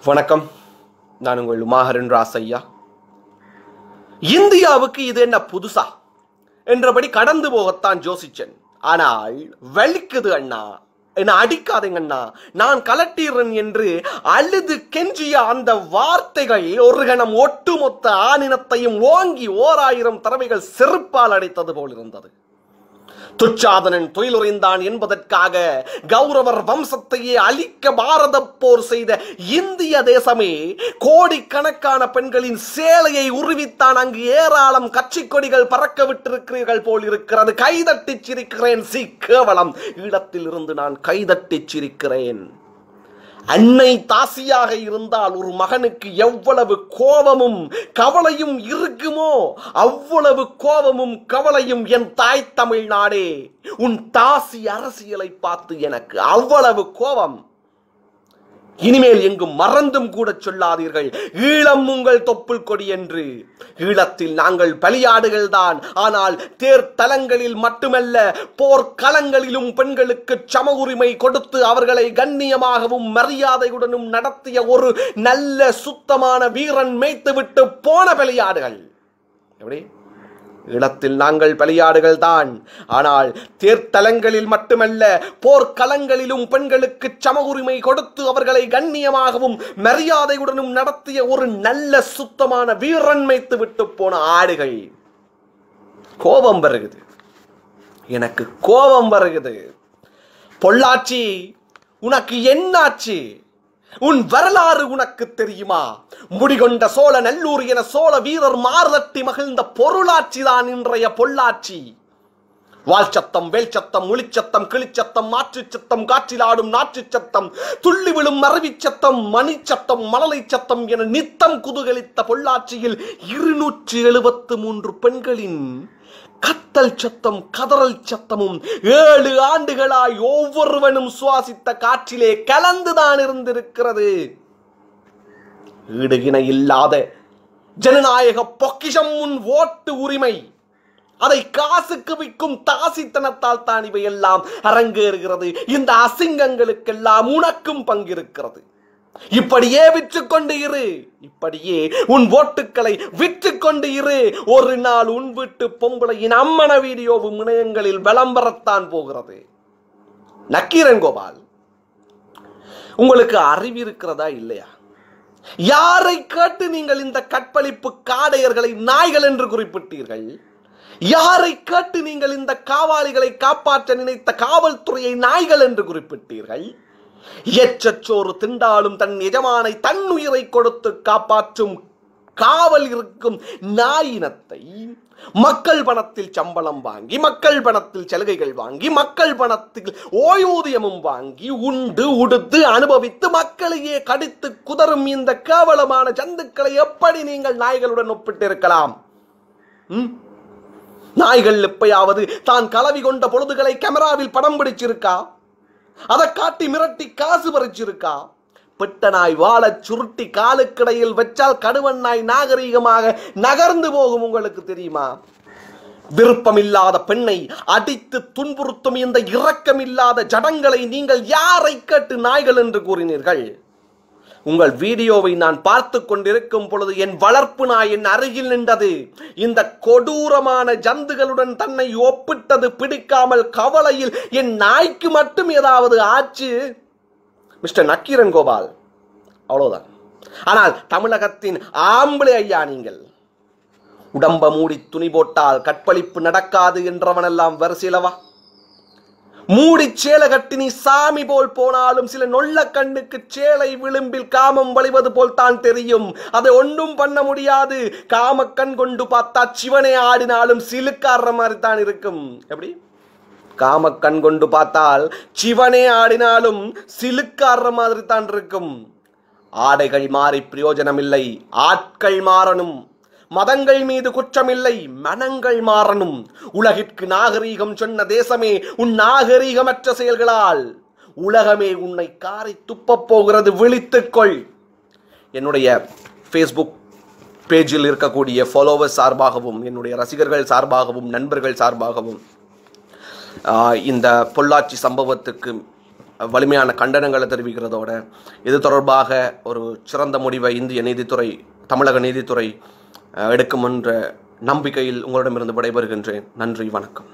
வணக்கம். நான் உங்கள் உமாஹரன் ராசையா. இந்தியாவுக்கு இது என்ன புதுசா என்றபடி கடந்து போகத்தான் யோசிச்சேன். ஆனால் வலிக்குது அண்ணா, என்ன அடிக்காதீங்க அண்ணா, நான் கலட்டீரன் என்று அழுது கெஞ்சிய அந்த வார்த்தைகள் ஒரு கணம் ஒட்டுமொத்த ஆனினத்தையும் ஓங்கி 1000 தடவைகள் செருப்பால் அடைத்தது போல் இருந்தது. துச்சாதனன் துயிலுறைந்தான் என்பதற்காக கௌரவர் வம்சத்தையே அழிக்க பாரத போர் செய்த இந்திய தேசமே கோடிக்கணக்கான பெண்களின் சேலையை உருவித்தான் அங்கு ஏராளம் கட்சி கொடிகள் பறக்க விட்டிருக்கிறீர்கள் போல் இருக்கிறது. கைதட்டி சிரிக்கிறேன். கேவலம் இடத்தில் இருந்து நான் கைதட்டி சிரிக்கிறேன். அன்னை தாசியாக இருந்தால் ஒரு மகனுக்கு எவ்வளவு கோபமும் கவலையும் இருக்குமோ அவ்வளவு கோபமும் கவலையும் என் தாய் தமிழ்நாடே. உன் தாசி அரசியலை பார்த்து எனக்கு அவ்வளவு கோபம். இனிமேல் எங்கும் மறந்தும் கூட சொல்லாதீர்கள் ஈழம் உங்கள் தொப்புள் கொடி என்று. ஈழத்தில் நாங்கள் பலியாடுகள் தான். ஆனால் தேர்தலங்களில் மட்டுமல்ல, போர்க்களங்களிலும் பெண்களுக்கு சம உரிமை கொடுத்து அவர்களை கண்ணியமாகவும் மரியாதையுடனும் நடத்திய ஒரு நல்ல சுத்தமான வீரன் மேய்த்துவிட்டு போன பலியாடுகள். எப்படி? ஈழத்தில் நாங்கள் பலியாடுகள் தான். ஆனால் தேர்தலங்களில் மட்டுமல்ல, போர்க்களங்களிலும் பெண்களுக்கு சம உரிமை கொடுத்து அவர்களை கண்ணியமாகவும் மரியாதையுடனும் நடத்திய ஒரு நல்ல சுத்தமான வீரன் மேய்த்து விட்டு போன ஆடுகள். கோபம் வருகிறது, எனக்கு கோபம் வருகிறது. பொள்ளாச்சி, உனக்கு என்னாச்சு? உன் வரலாறு உனக்கு தெரியுமா? முடிகொண்ட சோழ நல்லூர் என சோழ வீரர் மார்தட்டி மகிழ்ந்த பொருளாட்சி தான் இன்றைய பொள்ளாச்சி. வால்சத்தம், வேல்சத்தம், ஒளிச்சத்தம், கிளிச்சத்தம், மாற்றுச்சத்தம், காற்றிலாடும் நாற்றுச்சத்தம், துள்ளி விழும் மரவிச்சத்தம், மணிச்சத்தம், மழலை சத்தம் என நித்தம் குதூகலித்த பொள்ளாச்சியில் 273 பெண்களின் கத்தல் சத்தம், கதறல் சத்தமும் 7 ஆண்டுகளாய் ஒவ்வொருவனும் சுவாசித்த காற்றிலே கலந்துதான் இருந்திருக்கிறது. ஈடுகிணை இல்லாத ஜனநாயக பொக்கிஷம் உன் ஓட்டு உரிமை. அதை காசுக்கு விற்கும் தாசித்தனத்தால் தான் இவையெல்லாம் அரங்கேறுகிறது. இந்த அசிங்கங்களுக்கெல்லாம் உனக்கும் பங்கிருக்கிறது. இப்படியே விற்றுக்கொண்டு இரு, இப்படியே உன் ஓட்டுக்களை விற்றுக்கொண்டு இரு. ஒரு நாள் உன் வீட்டு பொம்பளையின் அம்மன வீடியோவும் இணையங்களில் விளம்பரத்தான் போகிறது. நக்கீரன் கோபால், உங்களுக்கு அறிவு இருக்கிறதா இல்லையா? யாரை கேட்டு நீங்கள் இந்த கற்பழிப்பு காடையர்களை நாய்கள் என்று குறிப்பிட்டீர்கள்? யாரை கேட்டு நீங்கள் இந்த காவாலிகளை காப்பாற்ற நினைத்த காவல்துறையை நாய்கள் என்று குறிப்பிட்டீர்கள்? எச்சச்சோறு திண்டாலும் தன் எஜமானை தன்னுயிரை கொடுத்து காப்பாற்றும் காவல் இருக்கும் நாயினத்தை மக்கள் பணத்தில் சம்பளம் வாங்கி, மக்கள் பணத்தில் சலுகைகள் வாங்கி, மக்கள் பணத்தில் ஓய்வூதியமும் வாங்கி உண்டு உடுத்து அனுபவித்து மக்களையே கடித்து குதறும் இந்த கேவலமான ஜந்துக்களை எப்படி நீங்கள் நாய்களுடன் ஒப்பிட்டிருக்கலாம்? நாய்கள் எப்பயாவது தான் கலவி கொண்ட பொழுதுகளை கேமராவில் படம் பிடிச்சிருக்கா? அதை காட்டி மிரட்டி காசு பறிச்சிருக்கா? பிட்ட நாய் வாழ சுருட்டி காலுக்கிடையில் வச்சால் கடுவன் நாய் நாகரீகமாக நகர்ந்து போகும். உங்களுக்கு தெரியுமா? விருப்பமில்லாத பெண்ணை அடித்து துன்புறுத்தும் இந்த இரக்கமில்லாத ஜடங்களை நீங்கள் யாரை கேட்டு நாய்கள் என்று கூறினீர்கள்? உங்கள் வீடியோவை நான் பார்த்து கொண்டிருக்கும் பொழுது என் வளர்ப்பு நாய் என் அருகில் நின்றது. இந்த கொடூரமான ஜந்துகளுடன் தன்னை ஒப்பிட்டது பிடிக்காமல் கவலையில் என் நாய்க்கு மட்டும் ஏதாவது ஆச்சு. மிஸ்டர் நக்கீரன் கோபால், அவ்வளவுதான். ஆனால் தமிழகத்தின் ஆம்பளை ஐயா நீங்கள். உடம்ப மூடி துணி போட்டால் கற்பழிப்பு நடக்காது என்றவனெல்லாம் வரிசையிலவா? மூடி சேலை கட்டி நீ சாமி போல் போனாலும் சில நொல்ல கண்ணுக்கு சேலை விளிம்பில் காமம் வழிவது போல் தான் தெரியும். அதை ஒன்றும் பண்ண முடியாது. காம கண் கொண்டு பார்த்தா சிவனே ஆடினாலும் சிலுக்காடுற மாதிரி தான் இருக்கும். எப்படி? காம கண் கொண்டு பார்த்தால் சிவனே ஆடினாலும் சிலுக்காடுற மாதிரி தான் இருக்கும். ஆடைகள் மாறி பிரயோஜனம் இல்லை, ஆட்கள் மாறணும். மதங்கள் மீது குற்றமில்லை, மனங்கள் மாறணும். உலகிற்கு நாகரீகம் சொன்ன தேசமே உன் நாகரீகமற்ற செயல்களால் உலகமே உன்னை காரி துப்பப் போகிறது. விழித்துக்கொள். என்னுடைய ஃபேஸ்புக் பேஜில் இருக்கக்கூடிய ஃபாலோவர்ஸ் சார்பாகவும், என்னுடைய ரசிகர்கள் சார்பாகவும், நண்பர்கள் சார்பாகவும் இந்த பொள்ளாச்சி சம்பவத்துக்கு வலிமையான கண்டனங்களை தெரிவிக்கிறதோட இது தொடர்பாக ஒரு சிறந்த முடிவை இந்திய நீதித்துறை, தமிழக நீதித்துறை எடுக்கும் என்ற நம்பிக்கையில் உங்களிடமிருந்து விடைபெறுகின்றேன். நன்றி, வணக்கம்.